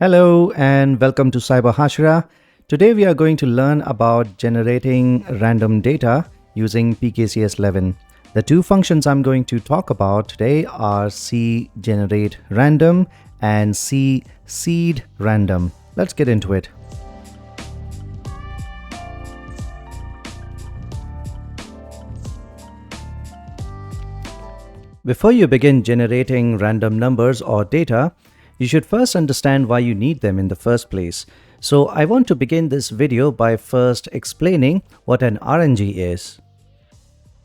Hello and welcome to Cyber Hashira. Today we are going to learn about generating random data using PKCS 11. The two functions I'm going to talk about today are cGenerateRandom and cSeedRandom. Let's get into it. Before you begin generating random numbers or data, you should first understand why you need them in the first place. So I want to begin this video by first explaining what an RNG is.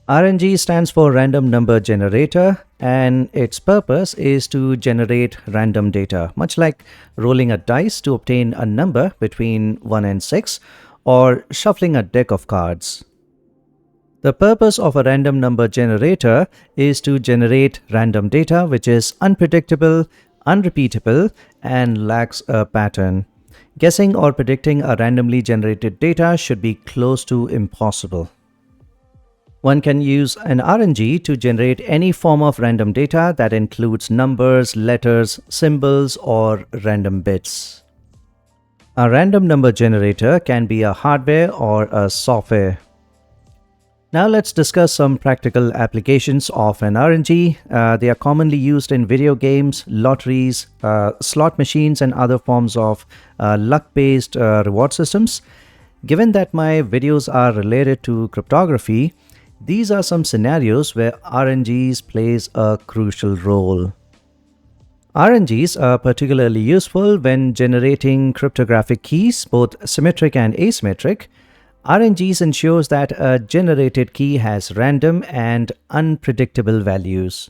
RNG stands for Random Number Generator, and its purpose is to generate random data, much like rolling a dice to obtain a number between 1 and 6 or shuffling a deck of cards. The purpose of a random number generator is to generate random data which is unpredictable, unrepeatable, and lacks a pattern. Guessing or predicting a randomly generated data should be close to impossible. One can use an RNG to generate any form of random data that includes numbers, letters, symbols, or random bits. A random number generator can be a hardware or a software. Now let's discuss some practical applications of an RNG. They are commonly used in video games, lotteries, slot machines, and other forms of luck-based reward systems. Given that my videos are related to cryptography, these are some scenarios where RNGs plays a crucial role. RNGs are particularly useful when generating cryptographic keys, both symmetric and asymmetric. RNGs ensures that a generated key has random and unpredictable values.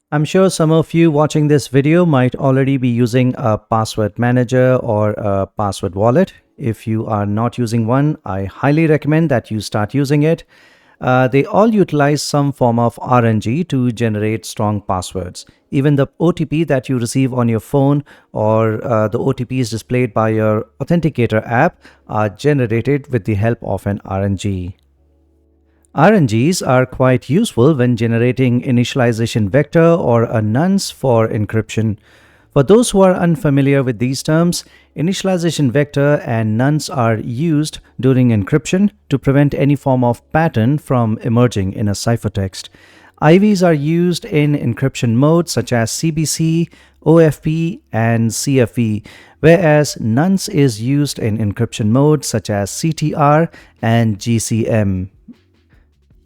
I'm sure some of you watching this video might already be using a password manager or a password wallet. If you are not using one, I highly recommend that you start using it. They all utilize some form of RNG to generate strong passwords. Even the OTP that you receive on your phone or the OTPs displayed by your authenticator app are generated with the help of an RNG. RNGs are quite useful when generating initialization vector or a nonce for encryption. For those who are unfamiliar with these terms, initialization vector and nonce are used during encryption to prevent any form of pattern from emerging in a ciphertext. IVs are used in encryption modes such as CBC, OFP, and CFE, whereas nonce is used in encryption modes such as CTR and GCM.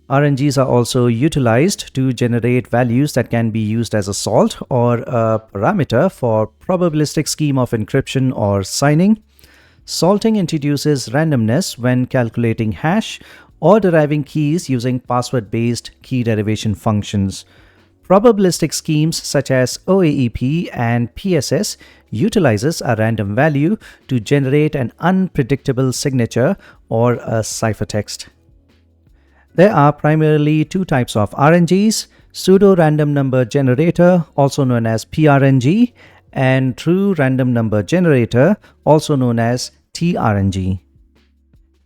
RNGs are also utilized to generate values that can be used as a salt or a parameter for probabilistic scheme of encryption or signing. Salting introduces randomness when calculating hash or deriving keys using password-based key derivation functions. Probabilistic schemes such as OAEP and PSS utilizes a random value to generate an unpredictable signature or a ciphertext. There are primarily two types of RNGs, pseudo-random number generator, also known as PRNG, and true random number generator, also known as TRNG.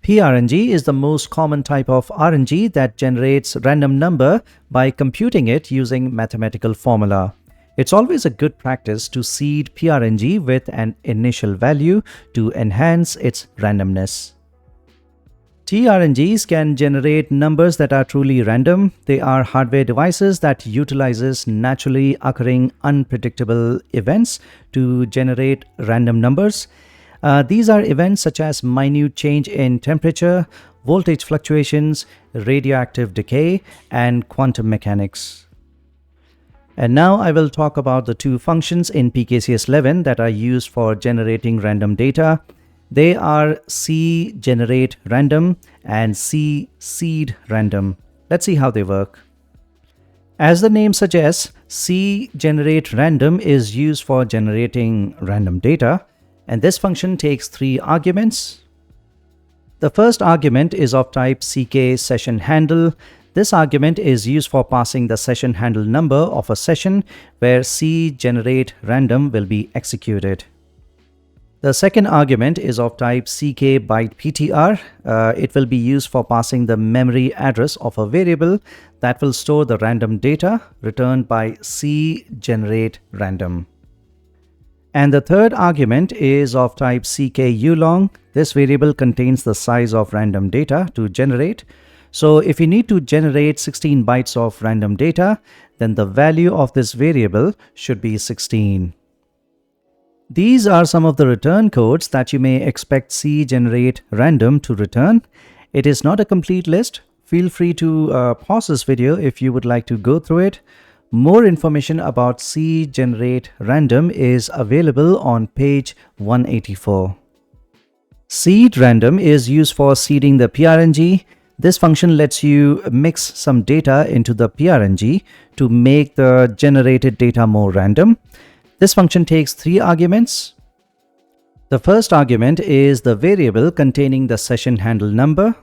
PRNG is the most common type of RNG that generates random number by computing it using mathematical formula. It's always a good practice to seed PRNG with an initial value to enhance its randomness. TRNGs can generate numbers that are truly random. They are hardware devices that utilizes naturally occurring unpredictable events to generate random numbers. These are events such as minute change in temperature, voltage fluctuations, radioactive decay, and quantum mechanics. And now I will talk about the two functions in PKCS 11 that are used for generating random data. They are cGenerateRandom and cSeedRandom. Let's see how they work. As the name suggests, cGenerateRandom is used for generating random data, and this function takes 3 arguments. The first argument is of type ck_session_handle. This argument is used for passing the session handle number of a session where cGenerateRandom will be executed. The second argument is of type ck_bytePTR. It will be used for passing the memory address of a variable that will store the random data returned by cGenerateRandom. And the third argument is of type ck_ulong. This variable contains the size of random data to generate. So if you need to generate 16 bytes of random data, then the value of this variable should be 16. These are some of the return codes that you may expect cGenerateRandom to return. It is not a complete list. Feel free to pause this video if you would like to go through it. More information about cGenerateRandom is available on page 184. SeedRandom is used for seeding the PRNG. This function lets you mix some data into the PRNG to make the generated data more random. This function takes 3 arguments. The first argument is the variable containing the session handle number.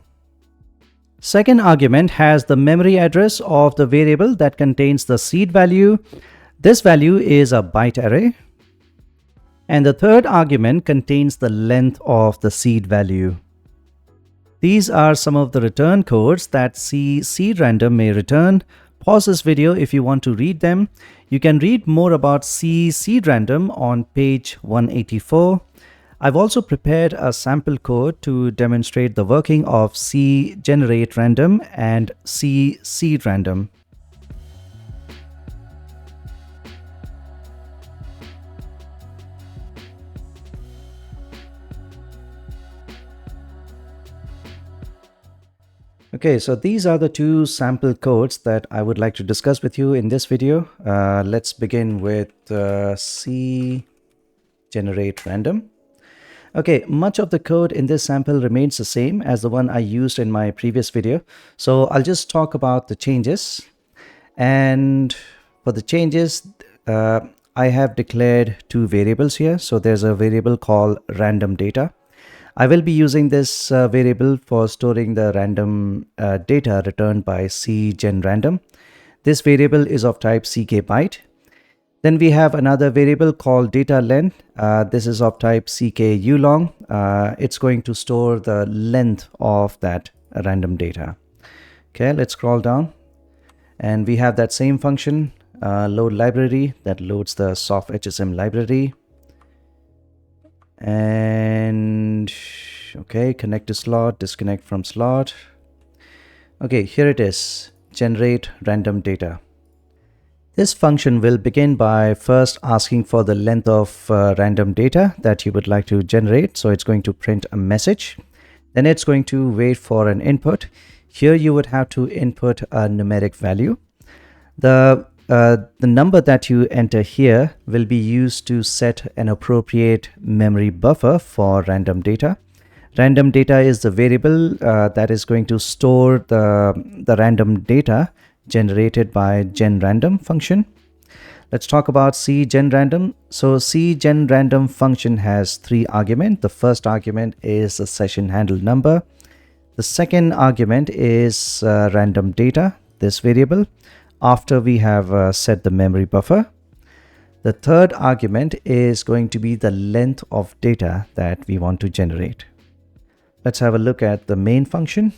Second argument has the memory address of the variable that contains the seed value. This value is a byte array. And the third argument contains the length of the seed value. These are some of the return codes that cSeedRandom may return. Pause this video if you want to read them. You can read more about cSeedRandom on page 184. I've also prepared a sample code to demonstrate the working of cGenerateRandom and cSeedRandom. Okay, so these are the 2 sample codes that I would like to discuss with you in this video. Let's begin with cGenerateRandom. Okay, much of the code in this sample remains the same as the one I used in my previous video. So I'll just talk about the changes. And for the changes, I have declared 2 variables here. So there's a variable called random data. I will be using this variable for storing the random data returned by cGenRandom. This variable is of type ck_byte. Then we have another variable called data length. This is of type ck_ulong. It's going to store the length of that random data. Okay, let's scroll down. And we have that same function, load library, that loads the soft HSM library. And okay, connect to slot, disconnect from slot. Okay, here it is, generate random data. This function will begin by first asking for the length of random data that you would like to generate. So it's going to print a message. Then it's going to wait for an input. Here you would have to input a numeric value. The number that you enter here will be used to set an appropriate memory buffer for random data. Random data is the variable that is going to store the random data generated by genRandom function. Let's talk about cGenRandom. So cGenRandom function has 3 arguments. The first argument is the session handle number. The second argument is random data, this variable, after we have set the memory buffer. The third argument is going to be the length of data that we want to generate. Let's have a look at the main function.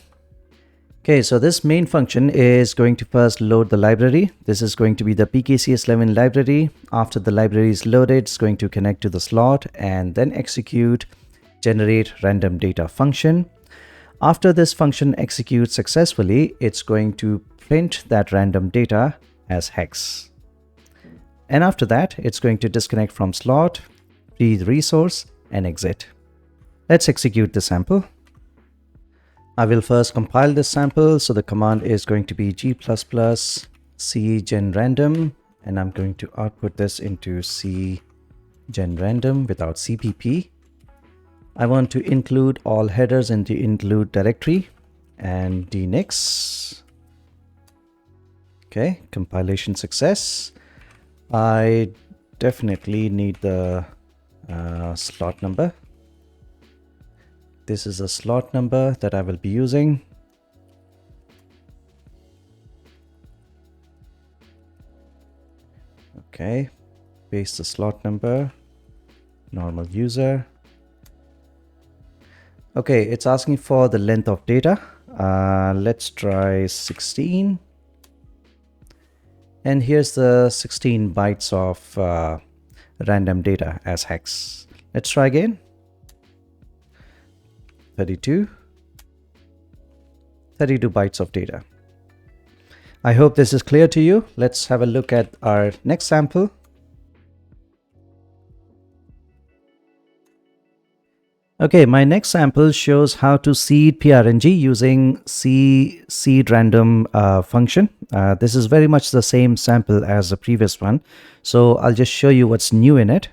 Okay, so this main function is going to first load the library. This is going to be the PKCS 11 library. After the library is loaded, it's going to connect to the slot and then execute generate random data function. After this function executes successfully, it's going to print that random data as hex. And after that, it's going to disconnect from slot, free the resource, and exit. Let's execute the sample. I will first compile this sample. So the command is going to be g++ cGenRandom, and I'm going to output this into cGenRandom without cpp. I want to include all headers in the include directory and dnix. Okay, compilation success. I definitely need the slot number. This is a slot number that I will be using. Okay, paste the slot number, normal user. Okay, it's asking for the length of data. Let's try 16. And here's the 16 bytes of random data as hex. Let's try again. 32 bytes of data. I hope this is clear to you. Let's have a look at our next sample. Okay, my next sample shows how to seed PRNG using seed random function. This is very much the same sample as the previous one, so I'll just show you what's new in it.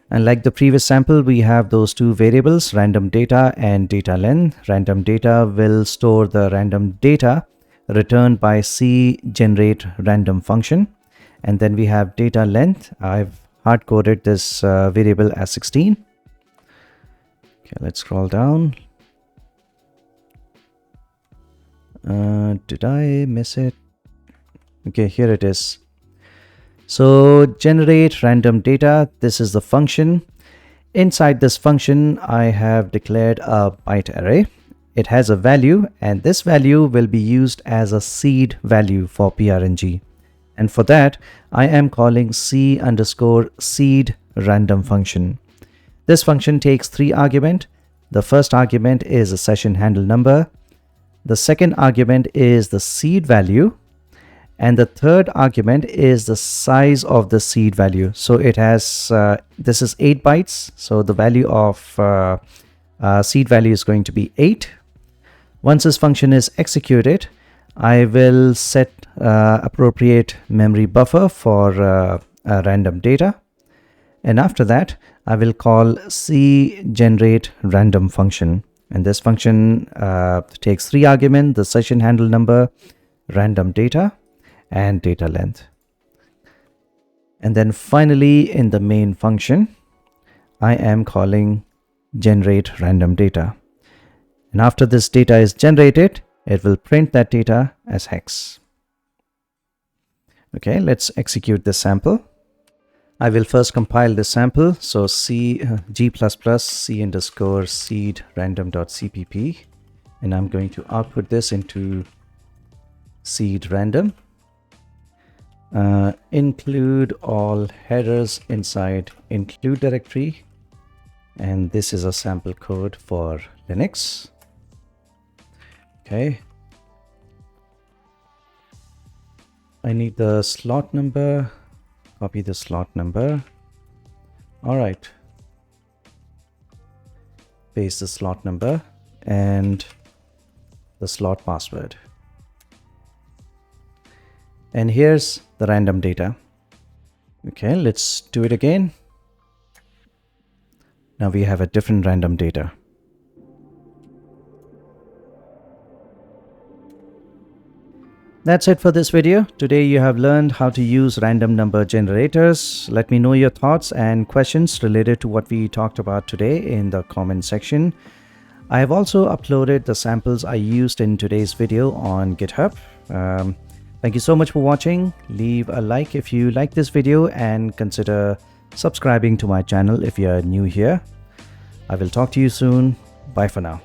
And like the previous sample, we have those two variables, random data and data length. Random data will store the random data returned by generate random function. And then we have data length. I've hard-coded this variable as 16. Okay, let's scroll down. Did I miss it? Okay, here it is. So generate random data, this is the function. Inside this function, I have declared a byte array. It has a value, and this value will be used as a seed value for PRNG. And for that, I am calling c_seed random function. This function takes 3 arguments. The first argument is a session handle number. The second argument is the seed value. And the third argument is the size of the seed value. So it has, this is 8 bytes. So the value of seed value is going to be 8. Once this function is executed, I will set appropriate memory buffer for random data. And after that, I will call generate random function. And this function takes 3 arguments, the session handle number, random data, and data length. And then finally, in the main function, I am calling generate random data. And after this data is generated, it will print that data as hex. Okay, let's execute this sample. I will first compile this sample. So g++c_seed random.cpp, and I'm going to output this into seed random. Include all headers inside include directory, and this is a sample code for Linux. Okay, I need the slot number. Copy the slot number. All right, paste the slot number and the slot password. And here's the random data. Okay, let's do it again. Now we have a different random data. That's it for this video. Today you have learned how to use random number generators. Let me know your thoughts and questions related to what we talked about today in the comment section. I have also uploaded the samples I used in today's video on GitHub. Thank you so much for watching. Leave a like if you like this video and consider subscribing to my channel if you are new here. I will talk to you soon. Bye for now.